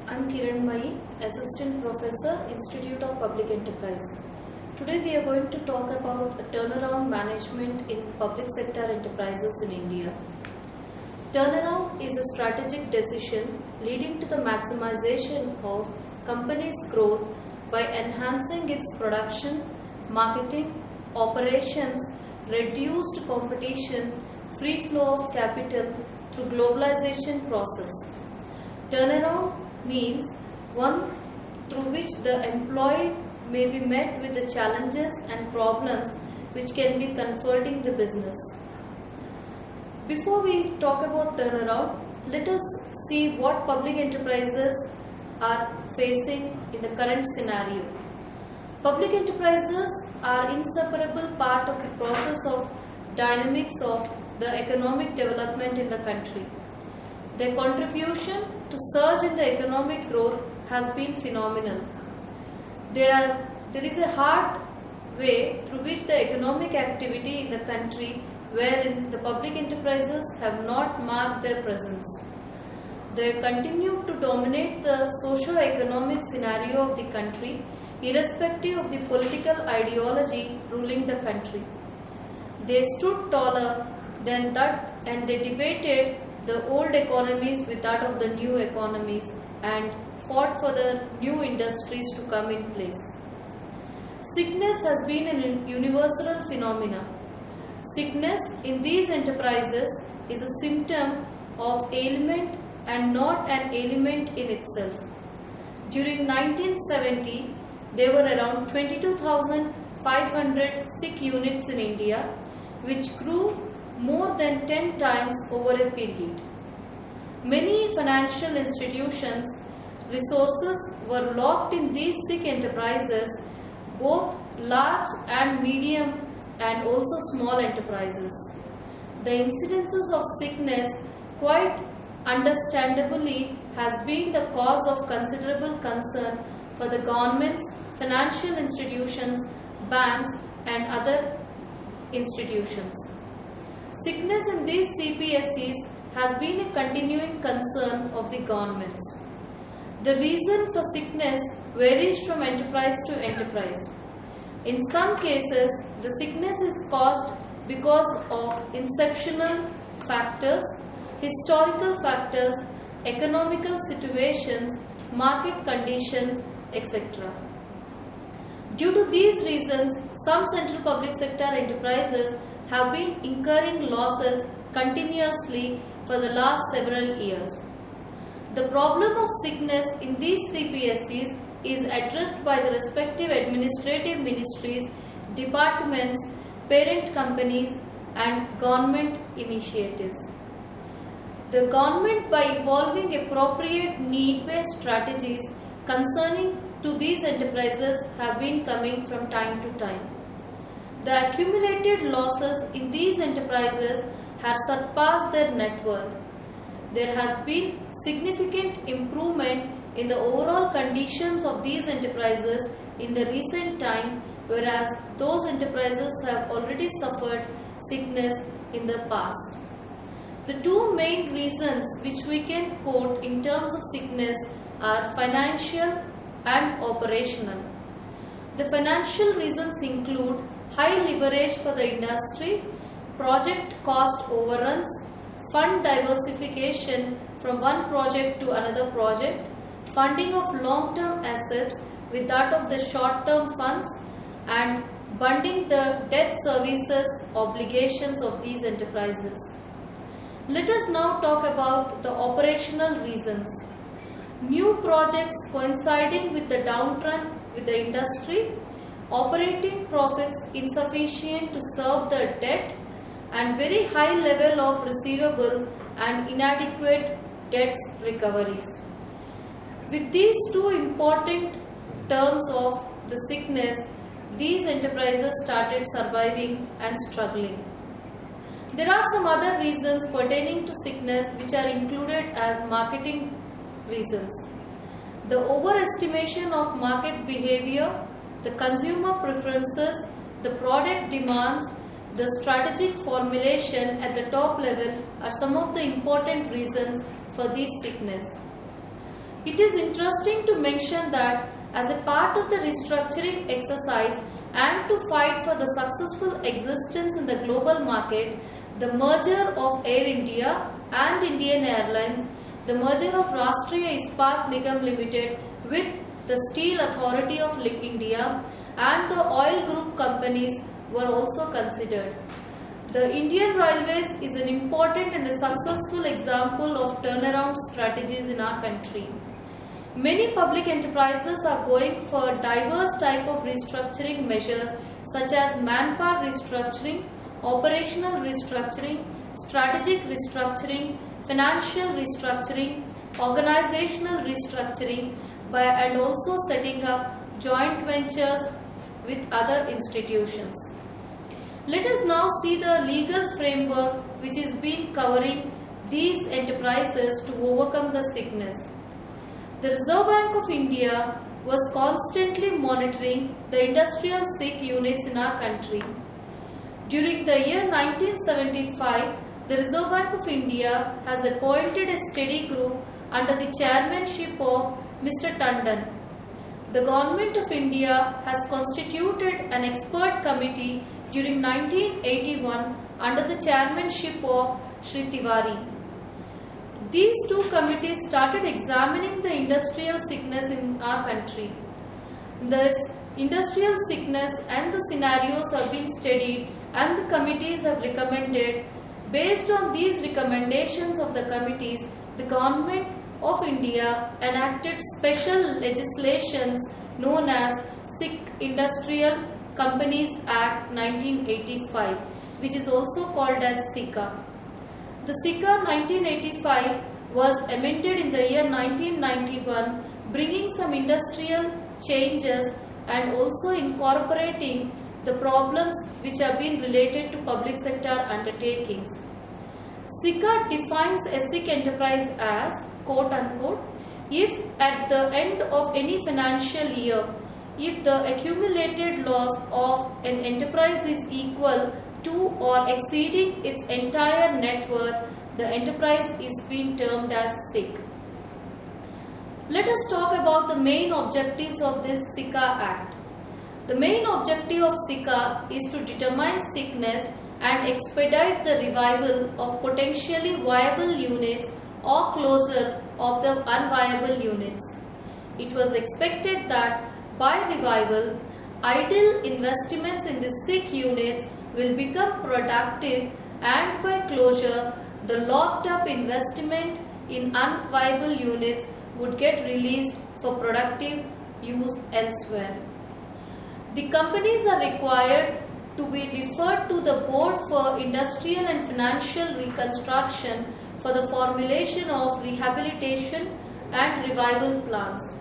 I'm Kiran Mai, Assistant Professor, Institute of Public Enterprise. Today we are going to talk about the turnaround management in public sector enterprises in India. Turnaround is a strategic decision leading to the maximization of company's growth by enhancing its production, marketing, operations, reduced competition, free flow of capital through globalization process. Turnaround means one through which the employee may be met with the challenges and problems which can be confronting the business. Before we talk about turnaround, let us see what public enterprises are facing in the current scenario. Public enterprises are an inseparable part of the process of dynamics of the economic development in the country. Their contribution to surge in the economic growth has been phenomenal. There is a hard way through which the economic activity in the country wherein the public enterprises have not marked their presence. They continue to dominate the socio-economic scenario of the country irrespective of the political ideology ruling the country. They stood taller than that and they debated the old economies with that of the new economies and fought for the new industries to come in place. Sickness has been a universal phenomenon. Sickness in these enterprises is a symptom of ailment and not an ailment in itself. During 1970, there were around 22,500 sick units in India, which grew more than 10 times over a period. Many financial institutions' resources were locked in these sick enterprises, both large and medium and also small enterprises. The incidences of sickness quite understandably has been the cause of considerable concern for the governments, financial institutions, banks and other institutions. Sickness in these CPSEs has been a continuing concern of the governments. The reason for sickness varies from enterprise to enterprise. In some cases, the sickness is caused because of exceptional factors, historical factors, economical situations, market conditions, etc. Due to these reasons, some central public sector enterprises have been incurring losses continuously for the last several years. The problem of sickness in these CPSEs is addressed by the respective administrative ministries, departments, parent companies and government initiatives. The government, by evolving appropriate need-based strategies concerning to these enterprises, have been coming from time to time. The accumulated losses in these enterprises have surpassed their net worth. There has been significant improvement in the overall conditions of these enterprises in the recent time, whereas those enterprises have already suffered sickness in the past. The two main reasons which we can quote in terms of sickness are financial and operational. The financial reasons include high leverage for the industry, project cost overruns, fund diversification from one project to another project, funding of long-term assets with that of the short-term funds, and bundling the debt services obligations of these enterprises. Let us now talk about the operational reasons. New projects coinciding with the downturn with the industry, operating profits insufficient to serve the debt, and very high level of receivables and inadequate debt recoveries. With these two important terms of the sickness, these enterprises started surviving and struggling. There are some other reasons pertaining to sickness which are included as marketing reasons. The overestimation of market behavior, the consumer preferences, the product demands, the strategic formulation at the top level are some of the important reasons for this sickness. It is interesting to mention that as a part of the restructuring exercise and to fight for the successful existence in the global market, the merger of Air India and Indian Airlines, the merger of Rashtriya Ispat Nigam Limited with the Steel Authority of India and the oil group companies were also considered. The Indian Railways is an important and a successful example of turnaround strategies in our country. Many public enterprises are going for diverse type of restructuring measures such as manpower restructuring, operational restructuring, strategic restructuring, financial restructuring, organizational restructuring, and also setting up joint ventures with other institutions. Let us now see the legal framework which is been covering these enterprises to overcome the sickness. The Reserve Bank of India was constantly monitoring the industrial sick units in our country. During the year 1975, the Reserve Bank of India has appointed a study group under the chairmanship of Mr. Tandon. The Government of India has constituted an expert committee during 1981 under the chairmanship of Shri Tiwari. These two committees started examining the industrial sickness in our country. The industrial sickness and the scenarios have been studied and the committees have recommended. Based on these recommendations of the committees, the Government of India enacted special legislations known as Sick Industrial Companies Act 1985, which is also called as SICA. The SICA 1985 was amended in the year 1991, bringing some industrial changes and also incorporating the problems which have been related to public sector undertakings. SICA defines a sick enterprise as, quote unquote, if at the end of any financial year, if the accumulated loss of an enterprise is equal to or exceeding its entire net worth, the enterprise is being termed as sick. Let us talk about the main objectives of this SICA Act. The main objective of SICA is to determine sickness and expedite the revival of potentially viable units or closure of the unviable units. It was expected that by revival, idle investments in the sick units will become productive, and by closure, the locked up investment in unviable units would get released for productive use elsewhere. The companies are required to be referred to the Board for Industrial and Financial Reconstruction for the formulation of rehabilitation and revival plans.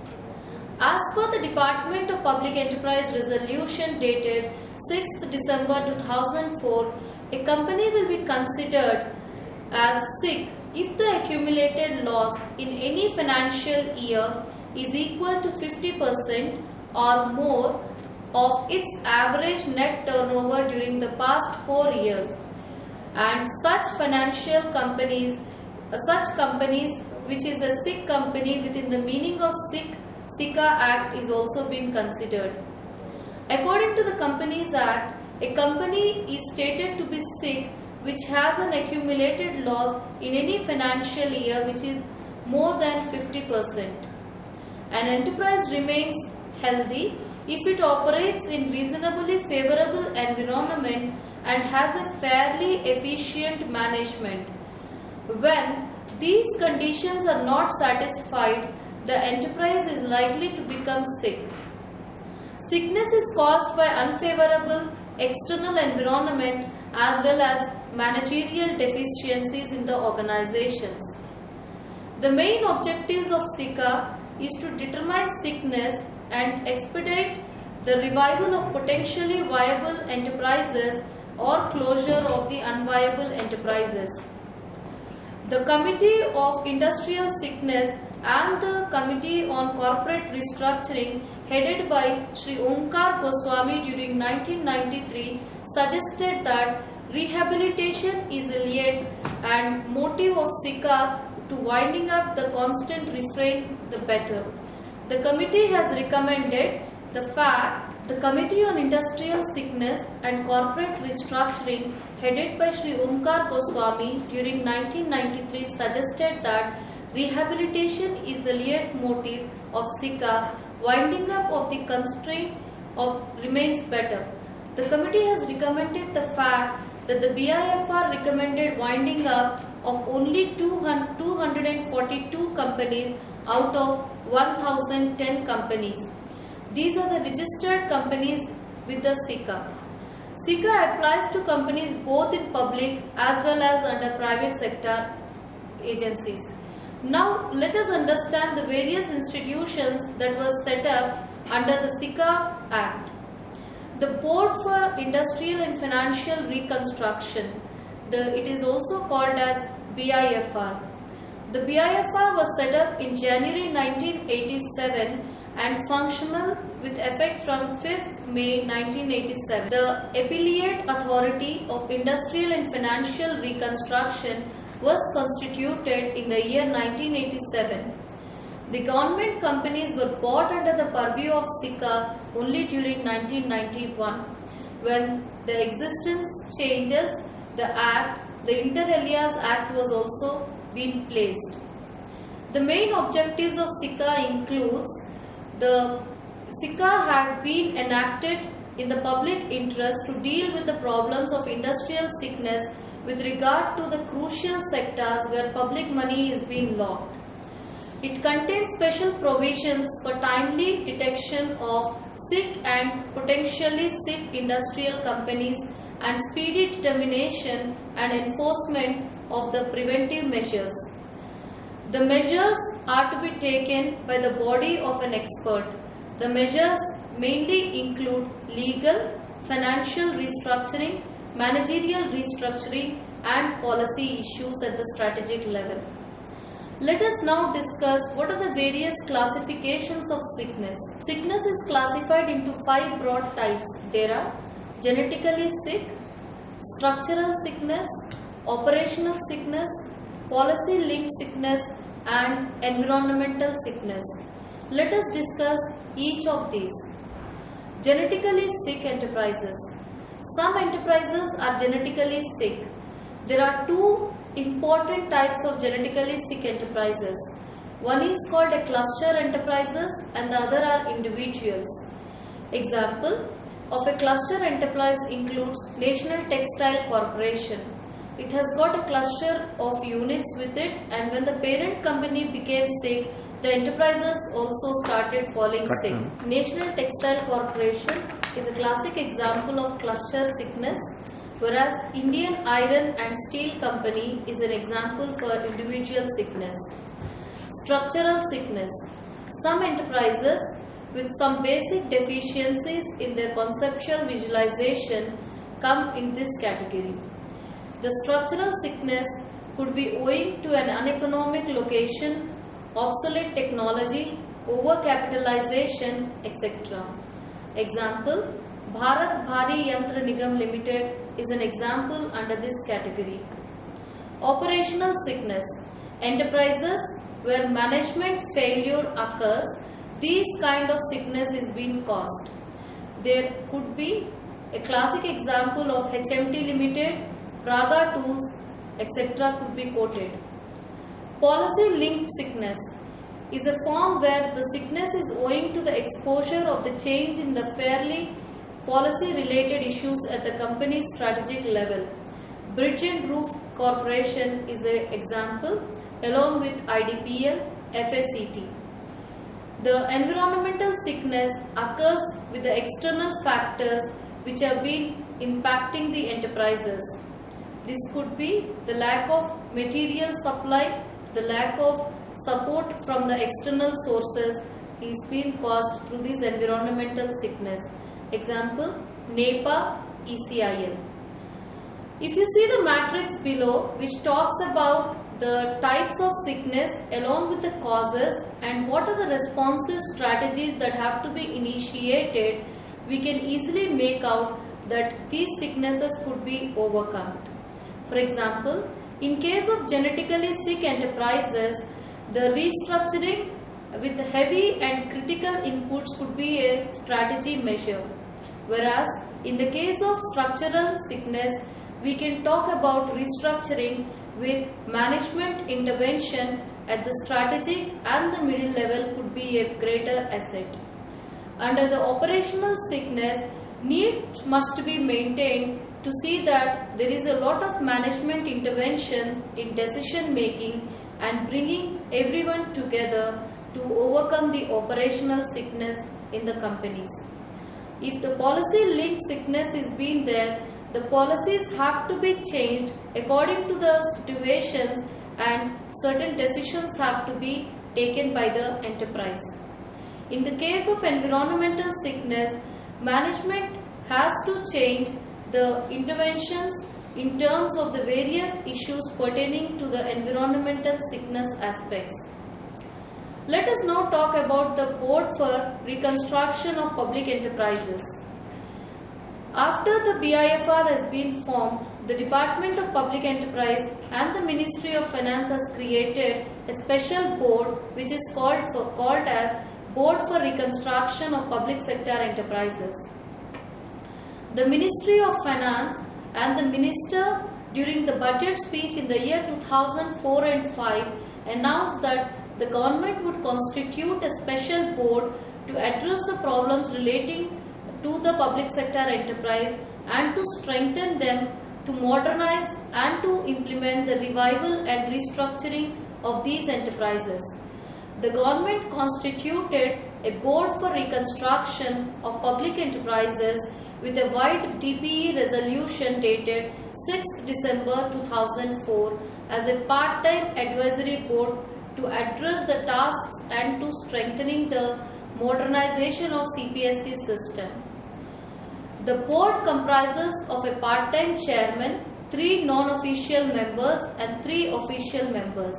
As per the Department of Public Enterprise resolution dated 6th December 2004, a company will be considered as sick if the accumulated loss in any financial year is equal to 50% or more of its average net turnover during the past 4 years, and such companies which is a sick company within the meaning of SICA Act is also being considered. According to the Companies Act, a company is stated to be sick which has an accumulated loss in any financial year which is more than 50%. An enterprise remains healthy if it operates in reasonably favorable environment and has a fairly efficient management. When these conditions are not satisfied, the enterprise is likely to become sick. Sickness is caused by unfavorable external environment as well as managerial deficiencies in the organizations. The main objectives of SICA is to determine sickness and expedite the revival of potentially viable enterprises or closure of the unviable enterprises. The Committee of Industrial Sickness and the Committee on Corporate Restructuring, headed by Sri Omkar Goswami during 1993, suggested that rehabilitation is a lead and motive of SICA to winding up the constant refrain, the better. The committee has recommended the Committee on Industrial Sickness and Corporate Restructuring, headed by Sri Omkar Goswami during 1993, suggested that rehabilitation is the leitmotif of SICA. Winding up of the constraint remains better. The committee has recommended the fact that the BIFR recommended winding up of only 242 companies out of 1010 companies. These are the registered companies with the SICA. SICA applies to companies both in public as well as under private sector agencies. Now let us understand the various institutions that were set up under the SICA Act. The Board for Industrial and Financial Reconstruction, it is also called as BIFR. The BIFR was set up in January 1987 and functional with effect from 5th May 1987. The Appellate Authority of Industrial and Financial Reconstruction was constituted in the year 1987. The government companies were brought under the purview of SICA only during 1991. When the existence changes, the Inter Alia Act was also being placed. The main objectives of SICA includes the SICA had been enacted in the public interest to deal with the problems of industrial sickness with regard to the crucial sectors where public money is being locked. It contains special provisions for timely detection of sick and potentially sick industrial companies and speedy determination and enforcement of the preventive measures. The measures are to be taken by the body of an expert. The measures mainly include legal, financial restructuring, managerial restructuring, and policy issues at the strategic level. Let us now discuss what are the various classifications of sickness. Sickness is classified into 5 broad types. There are genetically sick, structural sickness, operational sickness, policy-linked sickness, and environmental sickness. Let us discuss each of these. Genetically sick enterprises. Some enterprises are genetically sick. There are 2 important types of genetically sick enterprises. One is called a cluster enterprises and the other are individuals. Example of a cluster enterprise includes National Textile Corporation. It has got a cluster of units with it, and when the parent company became sick, the enterprises also started falling sick. National Textile Corporation is a classic example of cluster sickness, whereas Indian Iron and Steel Company is an example for individual sickness. Structural sickness. Some enterprises with some basic deficiencies in their conceptual visualization come in this category. The structural sickness could be owing to an uneconomic location, obsolete technology, overcapitalization, etc. Example, Bharat Bhari Yantra Nigam Limited is an example under this category. Operational sickness. Enterprises where management failure occurs, these kind of sickness is being caused. There could be a classic example of HMT Limited, Praga Tools, etc. could be quoted. Policy-linked sickness is a form where the sickness is owing to the exposure of the change in the fairly policy-related issues at the company's strategic level. Bridge and Roof Corporation is an example, along with IDPL, FACT. The environmental sickness occurs with the external factors which have been impacting the enterprises. This could be the lack of material supply, the lack of support from the external sources is being caused through this environmental sickness. Example, NEPA, ECIL. If you see the matrix below, which talks about the types of sickness along with the causes and what are the responsive strategies that have to be initiated, we can easily make out that these sicknesses could be overcome. For example, In case of genetically sick enterprises, the restructuring with heavy and critical inputs could be a strategy measure. Whereas in the case of structural sickness, we can talk about restructuring with management intervention at the strategic and the middle level could be a greater asset. Under the operational sickness, need must be maintained to see that there is a lot of management interventions in decision making and bringing everyone together to overcome the operational sickness in the companies. If the policy linked sickness is being there, the policies have to be changed according to the situations and certain decisions have to be taken by the enterprise. In the case of environmental sickness, management has to change the interventions in terms of the various issues pertaining to the environmental sickness aspects. Let us now talk about the Board for Reconstruction of Public Enterprises. After the BIFR has been formed, the Department of Public Enterprise and the Ministry of Finance has created a special board which is called as Board for Reconstruction of Public Sector Enterprises. The Ministry of Finance and the Minister during the budget speech in the year 2004 and 5 announced that the government would constitute a special board to address the problems relating to the public sector enterprise and to strengthen them, to modernize and to implement the revival and restructuring of these enterprises. The government constituted a board for reconstruction of public enterprises with a wide DPE resolution dated 6th December 2004 as a part-time advisory board to address the tasks and to strengthening the modernization of CPSE system. The board comprises of a part-time chairman, 3 non-official members and 3 official members.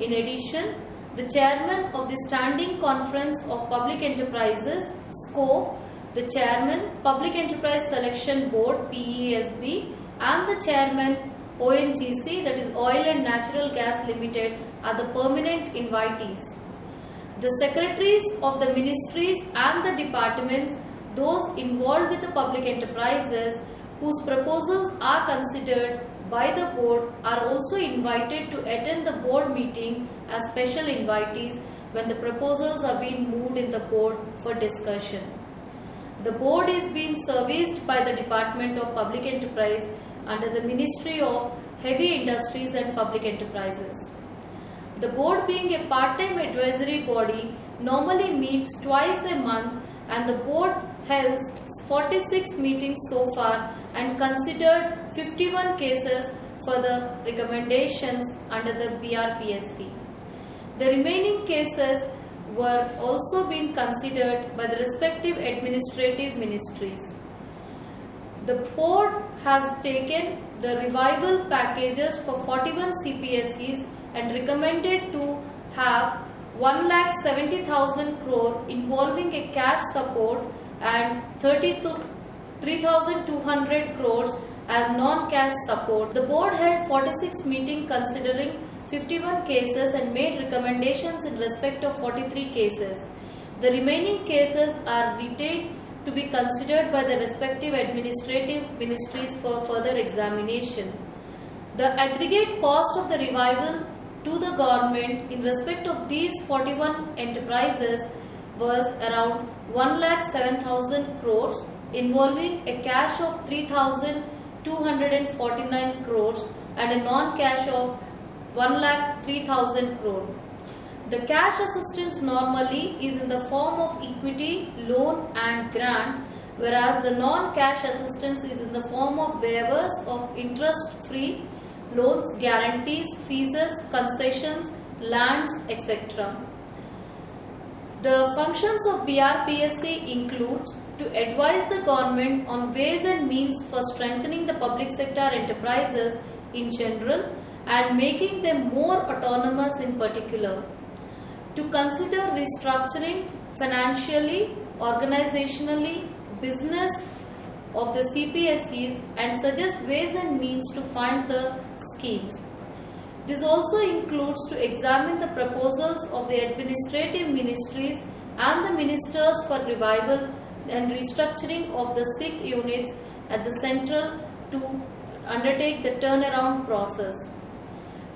In addition, the chairman of the Standing Conference of Public Enterprises, SCO, the chairman, Public Enterprise Selection Board, PESB, and the chairman, ONGC, that is Oil and Natural Gas Limited, are the permanent invitees. The secretaries of the ministries and the departments, those involved with the public enterprises whose proposals are considered by the board, are also invited to attend the board meeting as special invitees when the proposals are being moved in the board for discussion. The board is being serviced by the Department of Public Enterprise under the Ministry of Heavy Industries and Public Enterprises. The board, being a part-time advisory body, normally meets twice a month, and the board held 46 meetings so far and considered 51 cases for the recommendations under the BRPSC. The remaining cases were also being considered by the respective administrative ministries. The board has taken the revival packages for 41 CPSEs and recommended to have 1,70,000 crore involving a cash support and 3,200 crores as non-cash support. The board had 46 meetings considering 51 cases and made recommendations in respect of 43 cases. The remaining cases are retained to be considered by the respective administrative ministries for further examination. The aggregate cost of the revival to the government in respect of these 41 enterprises was around 1,07,000 crores, involving a cash of 3,249 crores and a non-cash of 1,03,000 crore. The cash assistance normally is in the form of equity, loan and grant, whereas the non-cash assistance is in the form of waivers of interest-free loans, guarantees, fees, concessions, lands, etc. The functions of BRPSC includes to advise the government on ways and means for strengthening the public sector enterprises in general and making them more autonomous in particular, to consider restructuring financially, organizationally, business of the CPSEs and suggest ways and means to fund the schemes, This also includes to examine the proposals of the administrative ministries and the ministers for revival and restructuring of the SIC units at the central to undertake the turnaround process.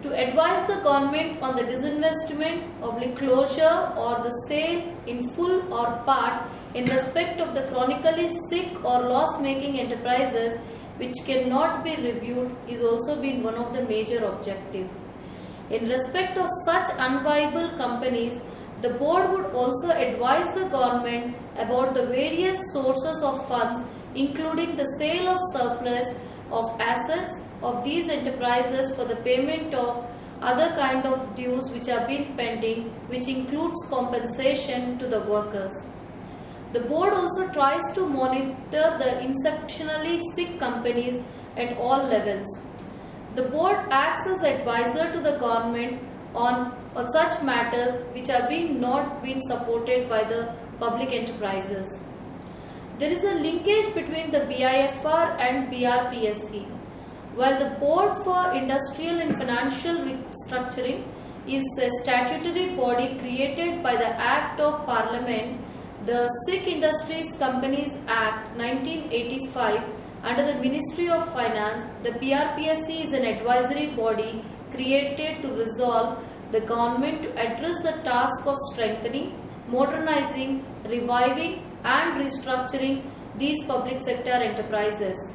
To advise the government on the disinvestment, closure or the sale in full or part in respect of the chronically sick or loss-making enterprises which cannot be reviewed is also been one of the major objectives. In respect of such unviable companies, the board would also advise the government about the various sources of funds, including the sale of surplus of assets of these enterprises for the payment of other kind of dues which have been pending, which includes compensation to the workers. The board also tries to monitor the exceptionally sick companies at all levels. The board acts as advisor to the government on such matters which have not been supported by the public enterprises. There is a linkage between the BIFR and BRPSC. While the Board for Industrial and Financial Restructuring is a statutory body created by the Act of Parliament, the Sikh Industries Companies Act 1985 under the Ministry of Finance, the BRPSC is an advisory body created to resolve the government to address the task of strengthening, modernizing, reviving and restructuring these public sector enterprises.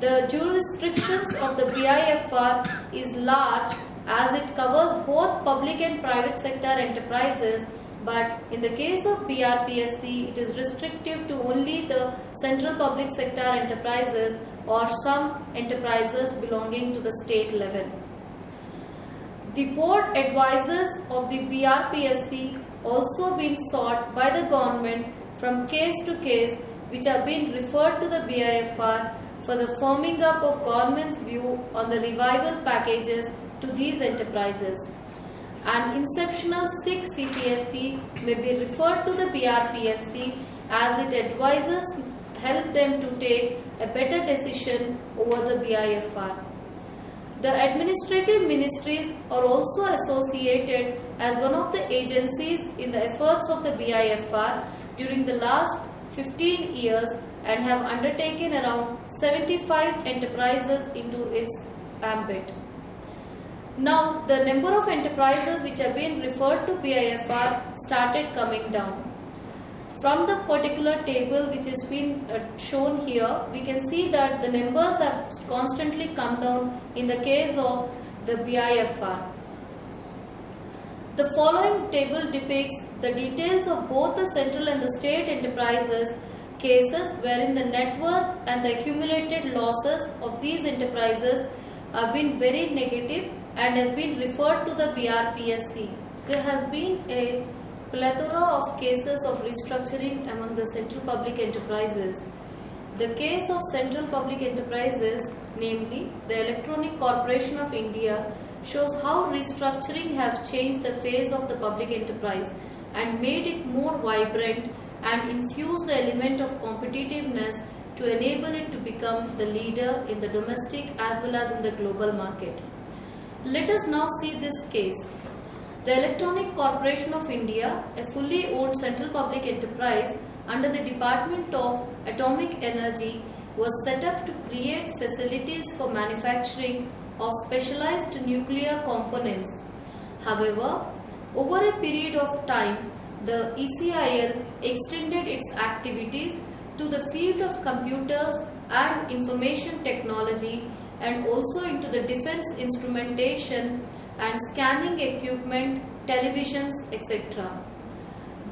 The jurisdictions of the BIFR is large as it covers both public and private sector enterprises, but in the case of BRPSC, it is restrictive to only the central public sector enterprises or some enterprises belonging to the state level. The board advices of the BRPSC also been sought by the government from case to case, which have been referred to the BIFR for the firming up of government's view on the revival packages to these enterprises. An inceptional SIC CPSC may be referred to the BRPSC as it advises help them to take a better decision over the BIFR. The administrative ministries are also associated as one of the agencies in the efforts of the BIFR during the last 15 years and have undertaken around 75 enterprises into its ambit. Now, the number of enterprises which have been referred to BIFR started coming down. From the particular table which has been shown here, we can see that the numbers have constantly come down in the case of the BIFR. The following table depicts the details of both the central and the state enterprises cases wherein the net worth and the accumulated losses of these enterprises have been very negative and have been referred to the BRPSC. There has been a plethora of cases of restructuring among the central public enterprises. The case of central public enterprises, namely the Electronic Corporation of India, shows how restructuring have changed the face of the public enterprise and made it more vibrant and infused the element of competitiveness to enable it to become the leader in the domestic as well as in the global market. Let us now see this case. The Electronic Corporation of India, a fully owned central public enterprise under the Department of Atomic Energy, was set up to create facilities for manufacturing of specialized nuclear components. However, over a period of time, the ECIL extended its activities to the field of computers and information technology and also into the defense instrumentation and scanning equipment, televisions, etc.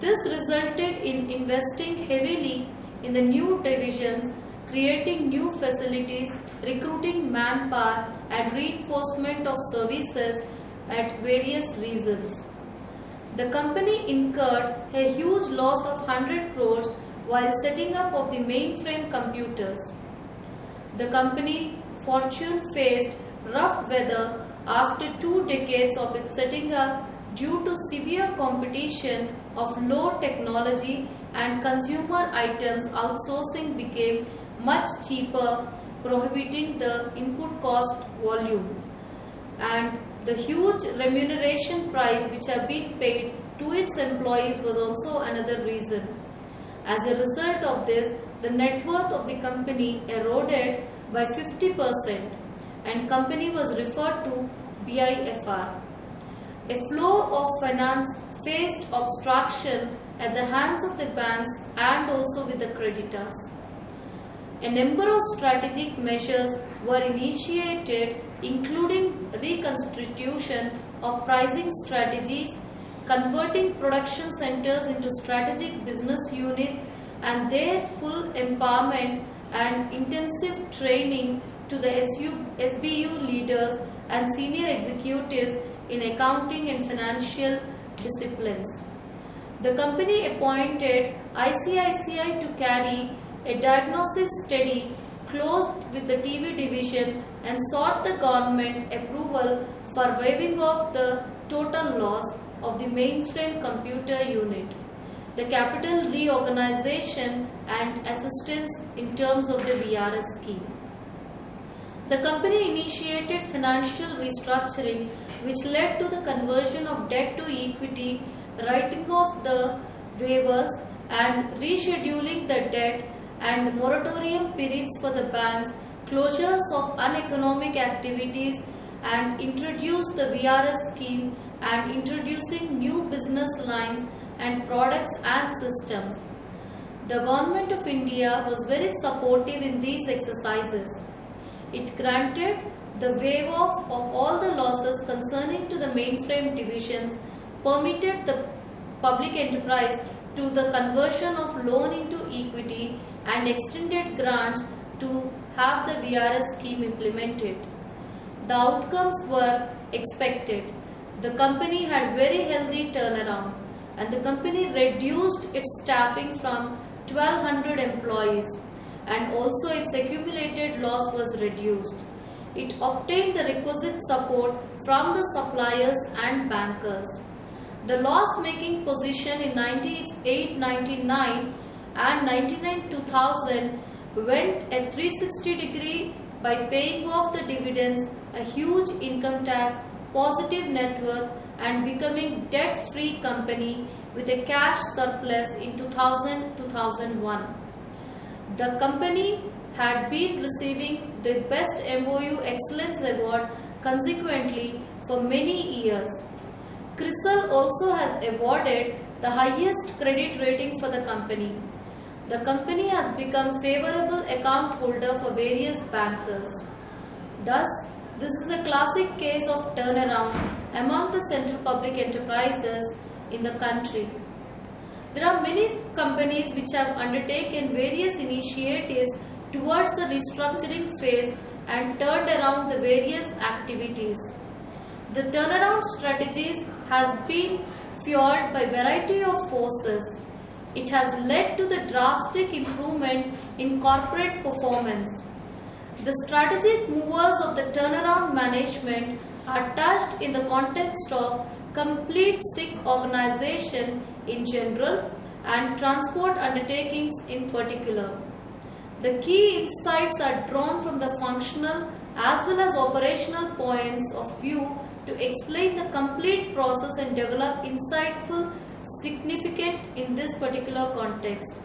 This resulted in investing heavily in the new divisions, creating new facilities, recruiting manpower and reinforcement of services at various regions. The company incurred a huge loss of 100 crores while setting up of the mainframe computers. The company fortune faced rough weather after 2 decades of its setting up due to severe competition of low technology and consumer items. Outsourcing became much cheaper, prohibiting the input cost volume. And The huge remuneration price which have been paid to its employees was also another reason. As a result of this, the net worth of the company eroded by 50% and company was referred to BIFR. A flow of finance faced obstruction at the hands of the banks and also with the creditors. A number of strategic measures were initiated, including reconstitution of pricing strategies, converting production centers into strategic business units, and their full empowerment and intensive training to the SBU leaders and senior executives in accounting and financial disciplines. The company appointed ICICI to carry a diagnosis study closed with the TV division and sought the government approval for waiving off the total loss of the mainframe computer unit, the capital reorganization and assistance in terms of the VRS scheme. The company initiated financial restructuring which led to the conversion of debt to equity, writing off the waivers and rescheduling the debt and moratorium periods for the banks, closures of uneconomic activities and introduced the VRS scheme and introducing new business lines and products and systems. The Government of India was very supportive in these exercises. It granted the waive off of all the losses concerning to the mainframe divisions, permitted the public enterprise to the conversion of loan into equity and extended grants to have the VRS scheme implemented. The outcomes were expected. The company had very healthy turnaround and the company reduced its staffing from 1200 employees and also its accumulated loss was reduced. It obtained the requisite support from the suppliers and bankers. The loss-making position in 98-99 and 99-2000 went at 360° by paying off the dividends, a huge income tax, positive net worth and becoming debt-free company with a cash surplus in 2000-2001. The company had been receiving the Best MOU Excellence Award consequently for many years. CRISIL also has awarded the highest credit rating for the company. The company has become favorable account holder for various bankers. Thus, this is a classic case of turnaround among the central public enterprises in the country. There are many companies which have undertaken various initiatives towards the restructuring phase and turned around the various activities. The turnaround strategies has been fueled by variety of forces. It has led to the drastic improvement in corporate performance. The strategic movers of the turnaround management are touched in the context of complete SIC organization in general and transport undertakings in particular. The key insights are drawn from the functional as well as operational points of view to explain the complete process and develop insightful significant in this particular context.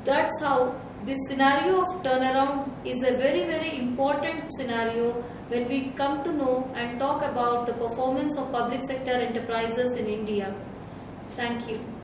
That's how this scenario of turnaround is a very important scenario when we come to know and talk about the performance of public sector enterprises in India. Thank you.